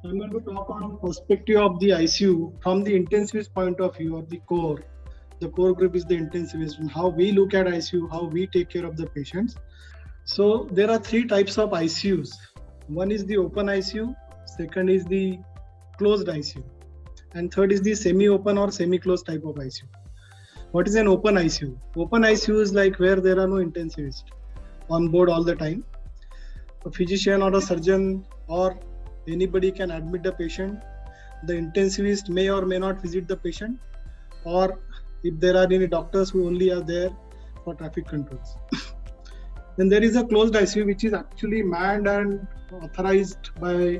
I'm going to talk on perspective of the ICU from the intensivist point of view, or the core. The core group is the intensivist, and how we look at ICU, how we take care of the patients. So there are three types of ICUs. One is the open ICU, second is the closed ICU, and third is the semi-open or semi-closed type of ICU. What is an open ICU? Open ICU is like where there are no intensivists on board all the time. A physician or a surgeon or anybody can admit the patient. The intensivist may or may not visit the patient, or if there are any doctors who only are there for traffic controls. Then there is a closed ICU which is actually manned and authorized by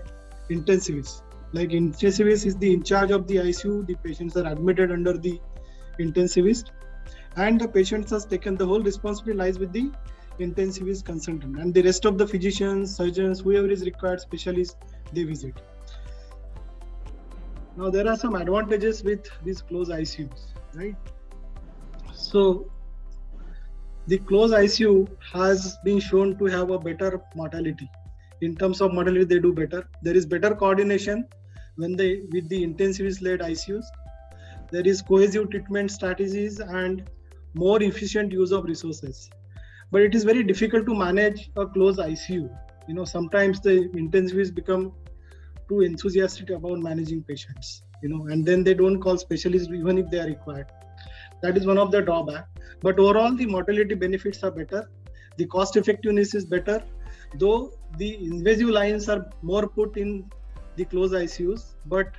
intensivists. Like intensivist is the in charge of the ICU, the patients are admitted under the intensivist, and the patients are taken, the whole responsibility lies with the intensivist consultant, and the rest of the physicians, surgeons, whoever is required, specialists, they visit. Now there are some advantages with these closed ICUs, right? So the closed ICU has been shown to have a better mortality. In terms of mortality, they do better. There is better coordination when they with the intensivist-led ICUs. There is cohesive treatment strategies and more efficient use of resources. But it is very difficult to manage a closed ICU. Sometimes the intensivists become too enthusiastic about managing patients, and then they don't call specialists even if they are required. That is one of the drawbacks. But overall, the mortality benefits are better. The cost effectiveness is better, though the invasive lines are more put in the closed ICUs, but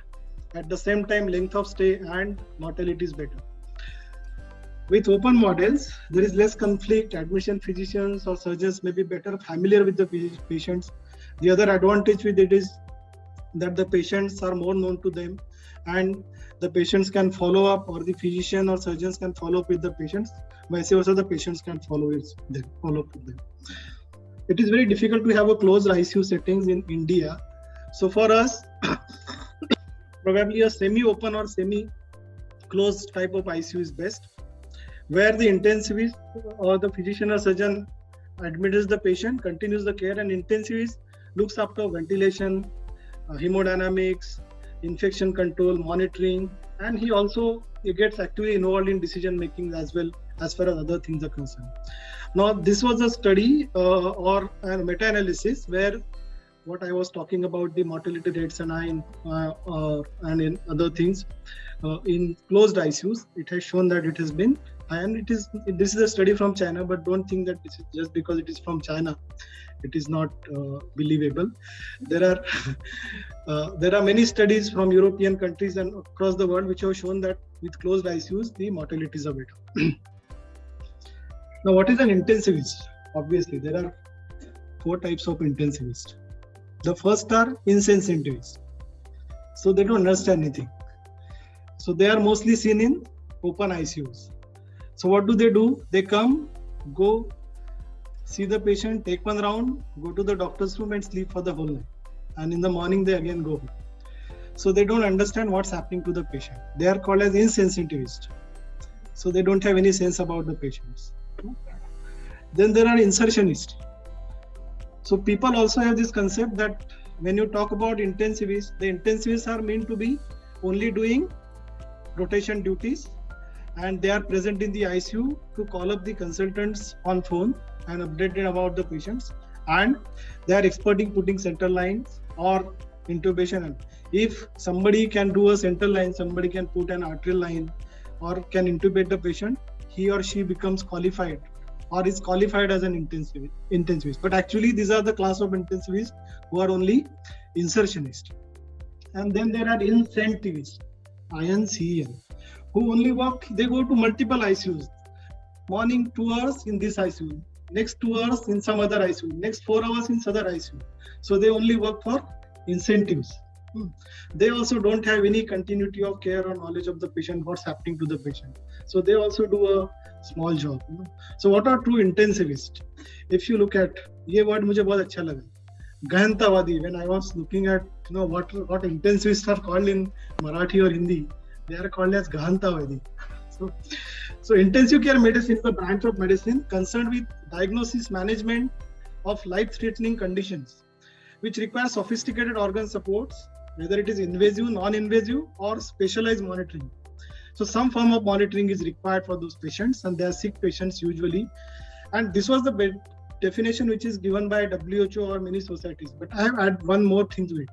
at the same time, length of stay and mortality is better. With open models, there is less conflict. Admission physicians or surgeons may be better familiar with the patients. The other advantage with it is that the patients are more known to them, and the patients can follow up, or the physician or surgeons can follow up with the patients. Vice versa, the patients can follow up with them. It is very difficult to have a closed ICU settings in India. So for us, probably a semi-open or semi-closed type of ICU is best, where the intensivist or the physician or surgeon admits the patient, continues the care, and intensivist looks after ventilation, hemodynamics, infection control, monitoring, and he also gets actively involved in decision making as well, as far as other things are concerned. Now, this was a study or a meta-analysis where what I was talking about, the mortality rates and in other things in closed ICUs, it has shown that it has been, and this is a study from China, but don't think that this is just because it is from China, it is not believable. There are many studies from European countries and across the world which have shown that with closed ICUs, the mortalities are better. Now, what is an intensivist? Obviously, there are 4 types of intensivists. The first are insensitivists. So they don't understand anything. So they are mostly seen in open ICUs. So what do? They come, go, see the patient, take one round, go to the doctor's room and sleep for the whole night. And in the morning, they again go home. So they don't understand what's happening to the patient. They are called as insensitivists. So they don't have any sense about the patients. Then there are insertionists. So people also have this concept that when you talk about intensivists, the intensivists are meant to be only doing rotation duties, and they are present in the ICU to call up the consultants on phone and update them about the patients, and they are expert in putting central lines or intubation. And if somebody can do a central line, somebody can put an arterial line or can intubate the patient, he or she becomes qualified or is qualified as an intensivist. But actually, these are the class of intensivists who are only insertionists. And then there are incentivists, INCEN, who only work, they go to multiple ICUs. Morning 2 hours in this ICU, next 2 hours in some other ICU, next 4 hours in other ICU. So they only work for incentives. They also don't have any continuity of care or knowledge of the patient, what's happening to the patient. So they also do a small job. So what are true intensivists? If you look at, ये word मुझे बहुत अच्छा लगा, गहनतावादी. When I was looking at what intensivists are called in Marathi or Hindi, they are called as गहनतावादी. So intensive care medicine is a branch of medicine concerned with diagnosis, management of life-threatening conditions, which require sophisticated organ supports whether it is invasive, non-invasive, or specialized monitoring. So some form of monitoring is required for those patients, and they are sick patients usually. And this was the definition which is given by WHO or many societies. But I have added one more thing to it.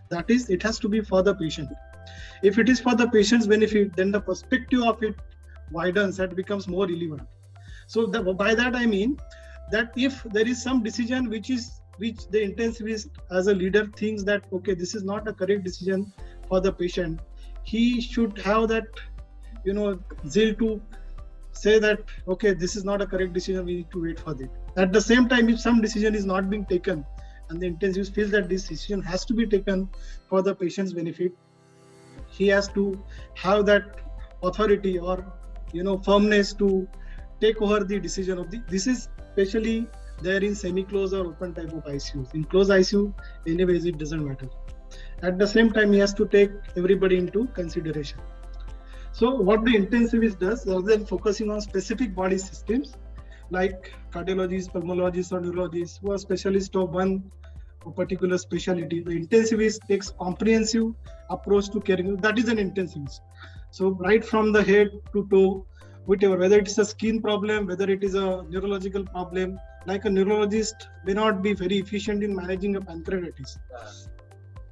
That is, it has to be for the patient. If it is for the patient's benefit, then the perspective of it widens and becomes more relevant. So by that I mean that if there is some decision which the intensivist as a leader thinks that, okay, this is not a correct decision for the patient, he should have that, zeal to say that, okay, this is not a correct decision, we need to wait for it. At the same time, if some decision is not being taken and the intensivist feels that this decision has to be taken for the patient's benefit, he has to have that authority or firmness to take over the decision of this is especially there in semi-closed or open type of ICUs. In closed ICU, anyways, it doesn't matter. At the same time, he has to take everybody into consideration. So what the intensivist does, rather than focusing on specific body systems like cardiologists, pulmonologists, or neurologists who are specialists of one particular specialty, the intensivist takes comprehensive approach to caring. That is an intensivist. So right from the head to toe, whatever, whether it's a skin problem, whether it is a neurological problem, like a neurologist may not be very efficient in managing a pancreatitis.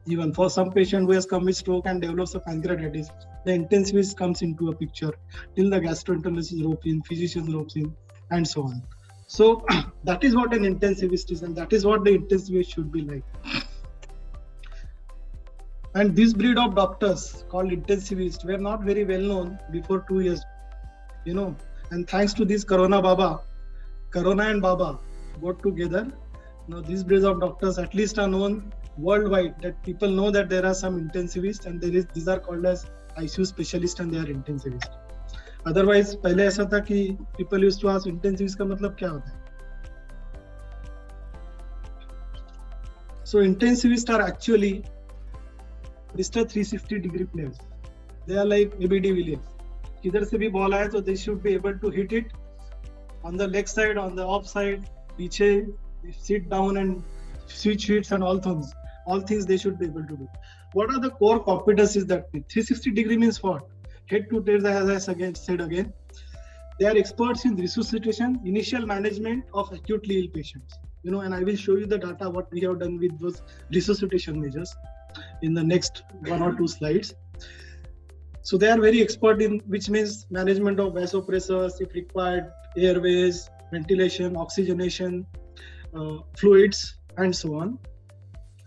Even for some patient who has come with stroke and develops a pancreatitis, the intensivist comes into a picture till the gastroenterologist ropes in, physician ropes in, and so on. So that is what an intensivist is, and that is what the intensivist should be like. And this breed of doctors called intensivists were not very well known before 2 years, and thanks to this Corona and Baba got together. Now these breeds of doctors at least are known worldwide, that people know that there are some intensivists and these are called as ICU specialists and they are intensivists. Otherwise पहले ऐसा था कि people used to ask intensivist का मतलब क्या होता है. So intensivists are actually Mr. 360-degree players. They are like ABD Williams. किधर से भी बॉल आए तो they should be able to hit it on the leg side, on the off side, पीछे, sit down and switch hits and all things they should be able to do. What are the core competencies that 360-degree means what? Head to tail, as I said again. They are experts in resuscitation, initial management of acutely ill patients. And I will show you the data what we have done with those resuscitation measures in the next 1 or 2 slides. So they are very expert in, which means management of vasopressors, if required, airways, ventilation, oxygenation, fluids, and so on.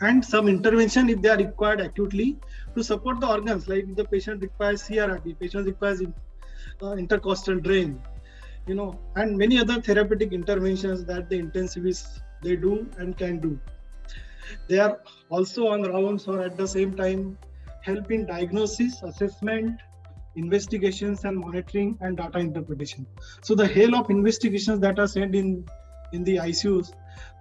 And some intervention if they are required acutely to support the organs, like if the patient requires CRRT, patient requires intercostal drain, and many other therapeutic interventions that the intensivists they do and can do. They are also on rounds or at the same time help in diagnosis, assessment, investigations and monitoring and data interpretation. So the hail of investigations that are sent in the ICUs,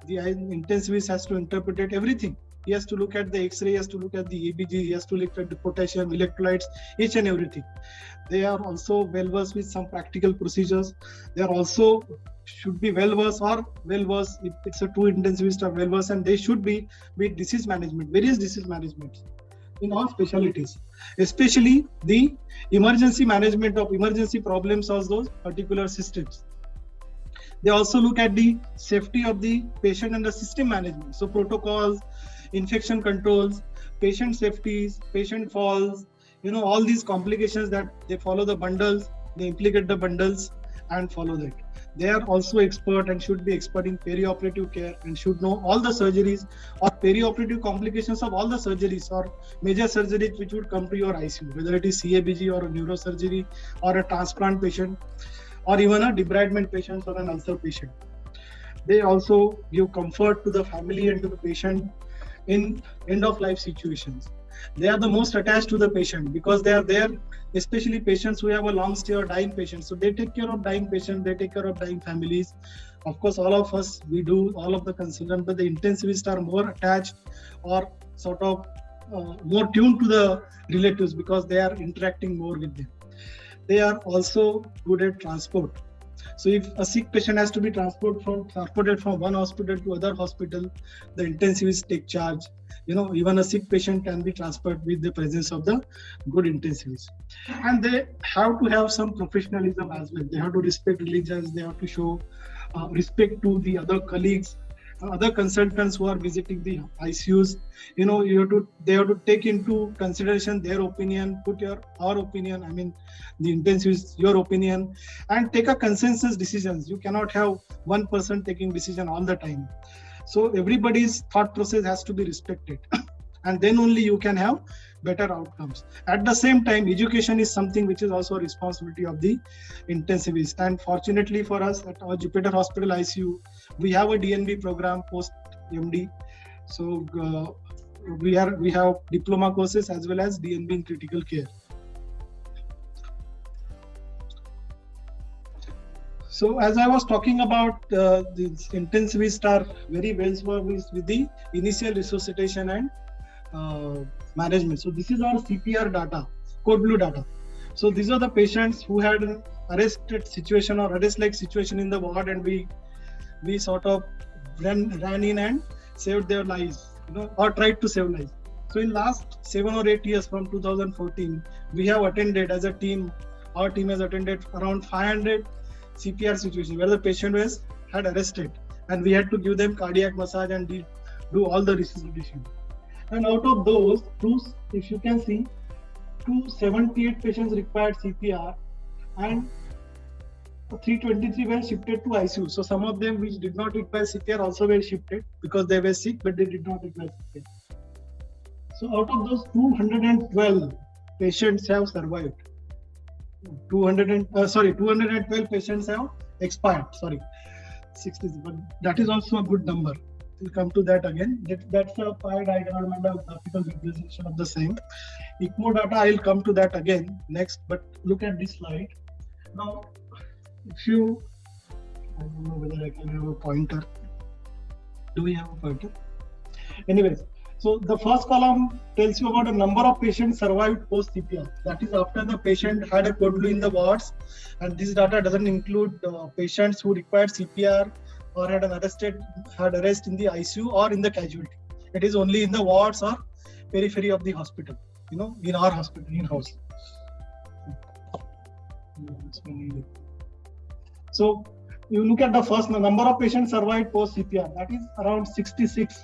the intensivist has to interpret everything. He has to look at the X-ray, he has to look at the EBG, he has to look at the potassium, electrolytes, each and everything. They are also well versed with some practical procedures. They are also should be well versed if it's a true intensivist or well versed, and they should be with disease management, various disease management in all specialties, especially the emergency management of emergency problems of those particular systems. They also look at the safety of the patient and the system management. So protocols, infection controls, patient safeties, patient falls, all these complications that they follow the bundles, they implicate the bundles and follow that. They are also expert and should be expert in perioperative care and should know all the surgeries or perioperative complications of all the surgeries or major surgeries which would come to your ICU, whether it is CABG or a neurosurgery or a transplant patient or even a debridement patient or an ulcer patient. They also give comfort to the family and to the patient in end-of-life situations. They are the most attached to the patient because they are there, especially patients who have a long stay or dying patients. So they take care of dying patients, they take care of dying families. Of course, all of us, we do all of the consultant, but the intensivists are more attached or sort of more tuned to the relatives because they are interacting more with them. They are also good at transport. So if a sick patient has to be transported from one hospital to other hospital, the intensivists take charge. Even a sick patient can be transferred with the presence of the good intensivists. And they have to have some professionalism as well. They have to respect religions. They have to show respect to the other colleagues, other consultants who are visiting the ICUs. They have to take into consideration their opinion, put our opinion, the intensivists, your opinion, and take a consensus decisions. You cannot have one person taking decision all the time. So everybody's thought process has to be respected. And then only you can have better outcomes. At the same time, education is something which is also a responsibility of the intensivist. And fortunately for us at our Jupiter Hospital ICU, we have a DNB program post MD. So we have diploma courses as well as DNB in critical care. So as I was talking about, these intensivists are very well serviced with the initial resuscitation and management. So this is our CPR data, code blue data. So these are the patients who had an arrested situation or arrest-like situation in the ward, and we sort of ran in and saved their lives, or tried to save lives. So in last 7 or 8 years from 2014, we have attended as a team, our team has attended around 500 CPR situations where the patient had arrested, and we had to give them cardiac massage and do all the resuscitation. And out of those, if you can see, 278 patients required CPR and 323 were shifted to ICU. So some of them which did not require CPR also were shifted because they were sick, but they did not require CPR. So out of those, 212 patients have survived. 212 patients have expired. 60, but that is also a good number. We'll come to that again. That's a pie diagram and a graphical representation of the same. ECMO data, I'll come to that again next, but look at this slide. Now, I don't know whether I can have a pointer. Do we have a pointer? Anyways, so the first column tells you about the number of patients survived post CPR. That is after the patient had a code blue in the wards, and this data doesn't include patients who required CPR or had arrest in the ICU or in the casualty. It is only in the wards or periphery of the hospital, in our hospital, in-house. So you look at the first number of patients survived post CPR, that is around 66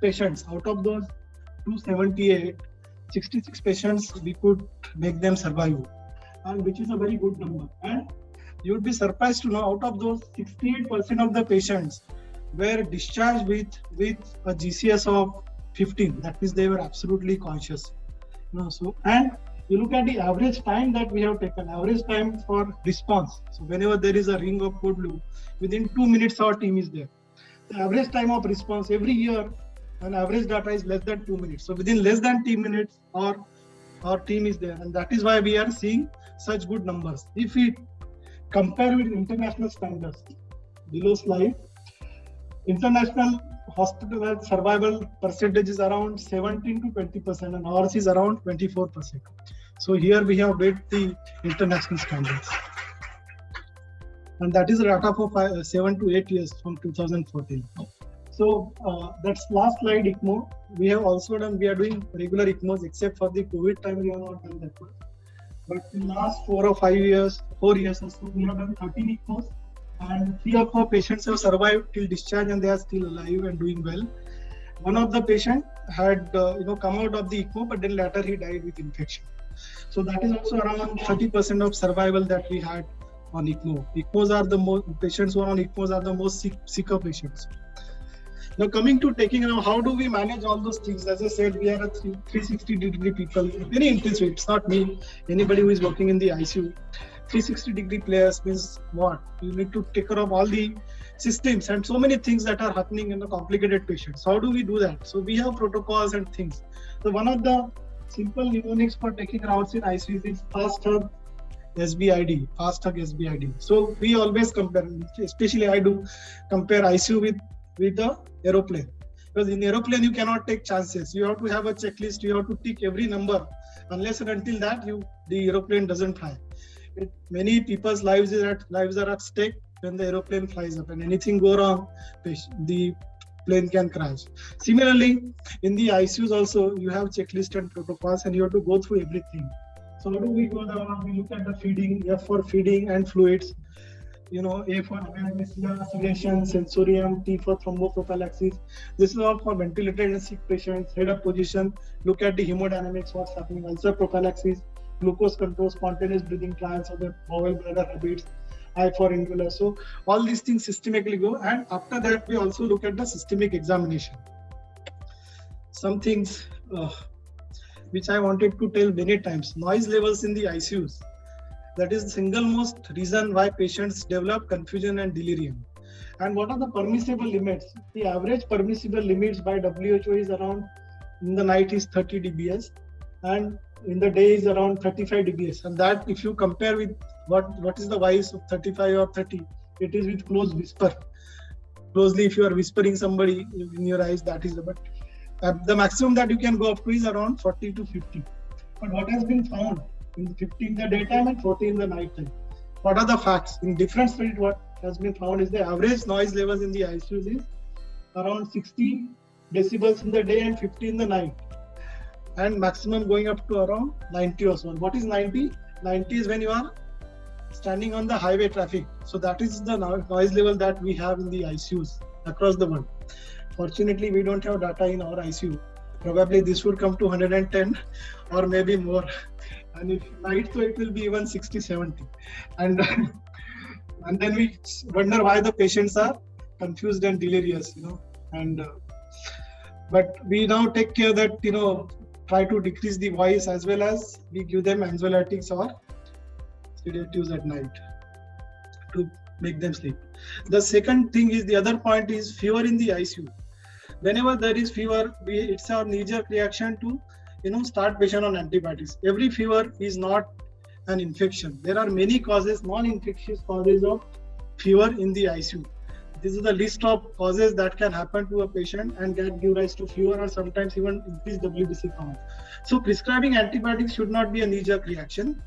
patients. Out of those 278, 66 patients we could make them survive, and which is a very good number. And you would be surprised to know out of those 68% of the patients were discharged with a GCS of 15. That means they were absolutely conscious. And you look at the average time that we have taken, average time for response. So whenever there is a ring of code blue, within 2 minutes our team is there. The average time of response every year, an average data is less than 2 minutes. So within less than 2 minutes, our team is there, and that is why we are seeing such good numbers. If we compare with international standards, below slide, international hospital survival percentage is around 17 to 20%, and ours is around 24%. So here we have beat the international standards. And that is data for 7 to 8 years from 2014. So that's last slide, ECMO. We have also done, we are doing regular ECMOs, except for the COVID time, we have not done that one. But in last 4 years or so, we have done 13 ECMOs, and 3 of our patients have survived till discharge, and they are still alive and doing well. One of the patient had come out of the ECMO, but then later he died with infection. So that is also around 30% of survival that we had on ECMO. ECMOs are the most, patients who are on ECMOs are the most sicker patients. Now coming to how do we manage all those things? As I said, we are a 360-degree people, very intensive. It's not me, anybody who is working in the ICU. 360-degree players means what? You need to take care of all the systems and so many things that are happening in the complicated patients. How do we do that? So we have protocols and things. So one of the simple mnemonics for taking routes in ICU is fast hug SBID, fast hug SBID. So we always compare, especially I do compare ICU with the aeroplane, because in aeroplane you cannot take chances. You have to have a checklist. You have to tick every number. Unless and until that, the aeroplane doesn't fly. Many people's lives are at stake when the aeroplane flies up, and anything go wrong, the plane can crash. Similarly, in the ICUs also, you have checklist and protocols, and you have to go through everything. So how do we go down? We look at the feeding, F for feeding and fluids, A for anesthesia, sedation, sensorium, T for thromboprophylaxis. This is all for ventilated and sick patients. Head up position, look at the hemodynamics, what's happening, ulcer prophylaxis, glucose control, spontaneous breathing trials of the bowel bladder habits, I for inhaler. So all these things systemically go, and after that we also look at the systemic examination. Some things which I wanted to tell many times: noise levels in the ICUs. That is the single most reason why patients develop confusion and delirium. And what are the permissible limits? The average permissible limits by WHO is around, in the night is 30 dBs, and in the day is around 35 dBs. And that, if you compare with what is the voice of 35 or 30, it is with close whisper. Closely, if you are whispering somebody in your eyes, that is the, but the maximum that you can go up to is around 40 to 50. But what has been found in 50 in the daytime and 40 in the night time? What are the facts? In different studies, what has been found is the average noise levels in the ICUs is around 60 decibels in the day and 50 in the night, and maximum going up to around 90 or so. What is 90? 90 is when you are standing on the highway traffic. So that is the noise level that we have in the ICUs across the world. Fortunately, we don't have data in our ICU. Probably this would come to 110 or maybe more. And if night, so it will be even 60, 70. And then we wonder why the patients are confused and delirious, but we now take care that, try to decrease the voice, as well as we give them anxiolytics or sedatives at night to make them sleep. The second thing is, the other point is fever in the ICU. Whenever there is fever, it's our knee-jerk reaction to, start patient on antibiotics. Every fever is not an infection. There are many causes, non-infectious causes of fever in the ICU. This is the list of causes that can happen to a patient and give rise to fever, or sometimes even increase WBC count. So prescribing antibiotics should not be a knee-jerk reaction.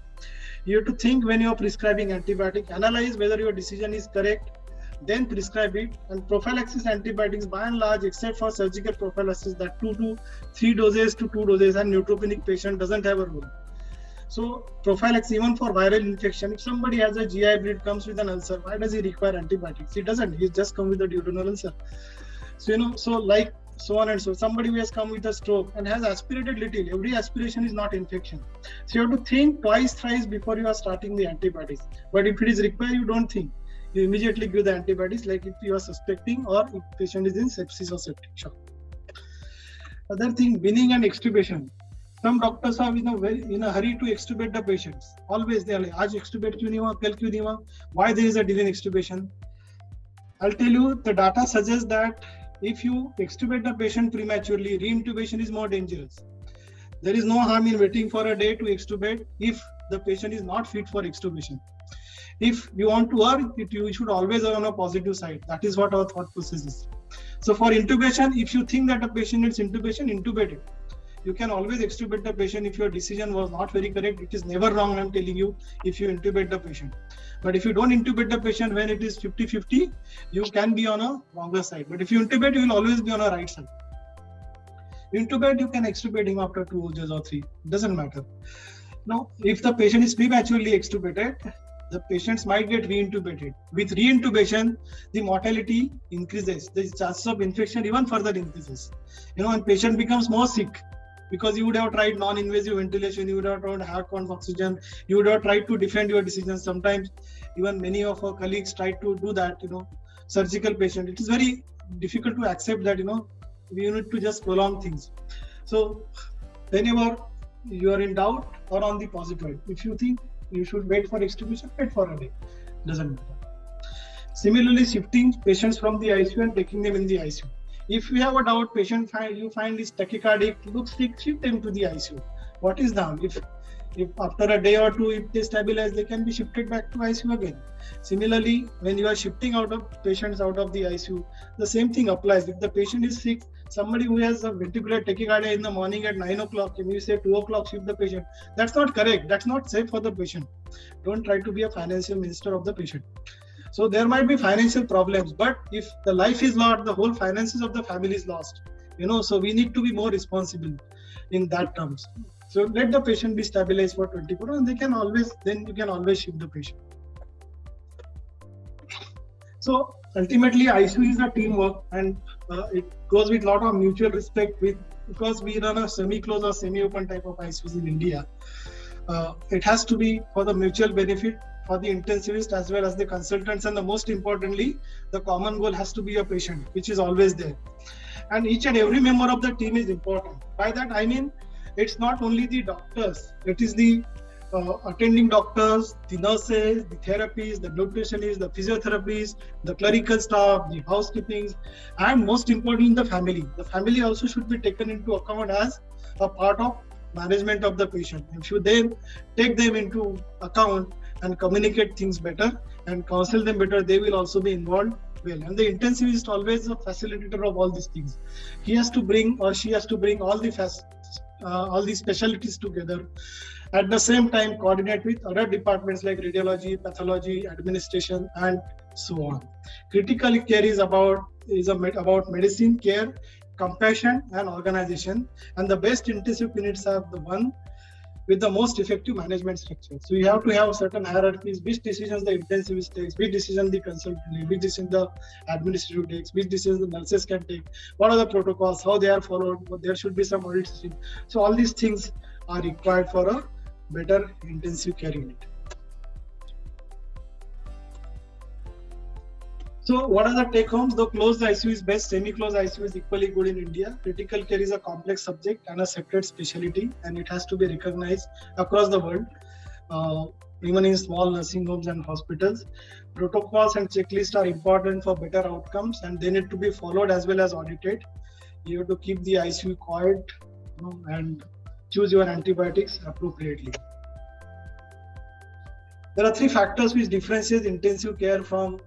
You have to think when you are prescribing antibiotic, analyze whether your decision is correct, then prescribe it. And prophylaxis antibiotics, by and large, except for surgical prophylaxis, that 2 to 3 doses to 2 doses, and neutropenic patient doesn't have a role. So prophylaxis, even for viral infection, if somebody has a GI bleed, comes with an ulcer, why does he require antibiotics? He doesn't. He just come with a duodenal ulcer. So so on and so. Somebody who has come with a stroke and has aspirated little, every aspiration is not infection. So you have to think twice, thrice before you are starting the antibiotics. But if it is required, you don't think. You immediately give the antibiotics, like if you are suspecting or if patient is in sepsis or septic shock. Other thing, weaning and extubation. Some doctors are in a hurry to extubate the patients. Always they are like, "Aaj extubate kyun nahi hua, kal kyun nahi hua?" Why there is a delay in extubation? I'll tell you, the data suggests that if you extubate the patient prematurely, re-intubation is more dangerous. There is no harm in waiting for a day to extubate if the patient is not fit for extubation. If you want to err, you should always err on a positive side. That is what our thought process is. So for intubation, if you think that a patient needs intubation, intubate it. You can always extubate the patient if your decision was not very correct. It is never wrong, I'm telling you, if you intubate the patient. But if you don't intubate the patient when it is 50-50, you can be on a wronger side. But if you intubate, you will always be on a right side. Intubate, you can extubate him after 2 doses or 3. It doesn't matter. Now, if the patient is prematurely extubated, the patients might get re-intubated. With re-intubation, the mortality increases. The chances of infection even further increases. And patient becomes more sick, because you would have tried non-invasive ventilation, you would have tried hard-con oxygen, you would have tried to defend your decision. Sometimes even many of our colleagues try to do that, surgical patient. It is very difficult to accept that, we need to just prolong things. So whenever you are in doubt or on the positive, if you think you should wait for extubation, wait for a day. Doesn't matter. Similarly, shifting patients from the ICU and taking them in the ICU. If you have a doubt, you find is tachycardic, looks sick, shift them to the ICU. What is down? If after a day or two, if they stabilize, they can be shifted back to ICU again. Similarly, when you are shifting patients out of the ICU, the same thing applies. If the patient is sick, somebody who has a ventricular tachycardia in the morning at 9 o'clock, and you say 2 o'clock shift the patient, that's not correct. That's not safe for the patient. Don't try to be a financial minister of the patient. So there might be financial problems, but if the life is lost, the whole finances of the family is lost. So we need to be more responsible in that terms. So let the patient be stabilized for 24 hours, and then you can always shift the patient. So ultimately, ICU is a teamwork, and it goes with a lot of mutual respect. Because we run a semi-closed or semi-open type of ICUs in India, it has to be for the mutual benefit for the intensivist as well as the consultants, and the most importantly, the common goal has to be a patient, which is always there. And each and every member of the team is important. By that I mean, it's not only the doctors, it is the attending doctors, the nurses, the therapists, the nutritionists, the physiotherapists, the clerical staff, the housekeeping, and most importantly, the family. The family also should be taken into account as a part of management of the patient. If you then take them into account and communicate things better and counsel them better, they will also be involved well. And the intensivist is always a facilitator of all these things. He has to bring, or she has to bring all the specialties together. At the same time, coordinate with other departments like radiology, pathology, administration, and so on. Critical care is about medicine care, compassion, and organization. And the best intensive units are the one with the most effective management structure. So you have to have certain hierarchies, which decisions the intensivist takes, which decision the consultant, which decision the administrative takes, which decisions the nurses can take, what are the protocols, how they are followed, there should be some audit system. So all these things are required for a better intensive care unit. So what are the take homes? The closed ICU is best, semi-closed ICU is equally good in India. Critical care is a complex subject and a separate specialty, and it has to be recognized across the world, even in small nursing homes and hospitals. Protocols and checklists are important for better outcomes, and they need to be followed as well as audited. You have to keep the ICU quiet, and choose your antibiotics appropriately. There are three factors which differentiate intensive care from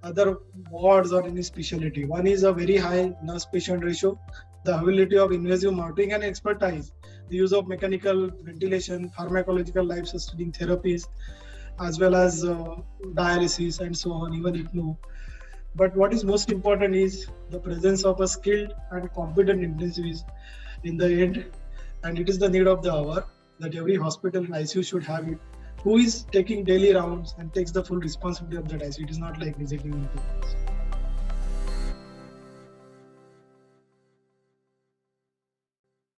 other wards or any specialty. One is a very high nurse-patient ratio, the availability of invasive monitoring and expertise, the use of mechanical ventilation, pharmacological life-sustaining therapies, as well as dialysis and so on, even ECMO. But what is most important is the presence of a skilled and competent intensivist in the end, and it is the need of the hour that every hospital and ICU should have it, who is taking daily rounds and takes the full responsibility of that ICU. It is not like visiting.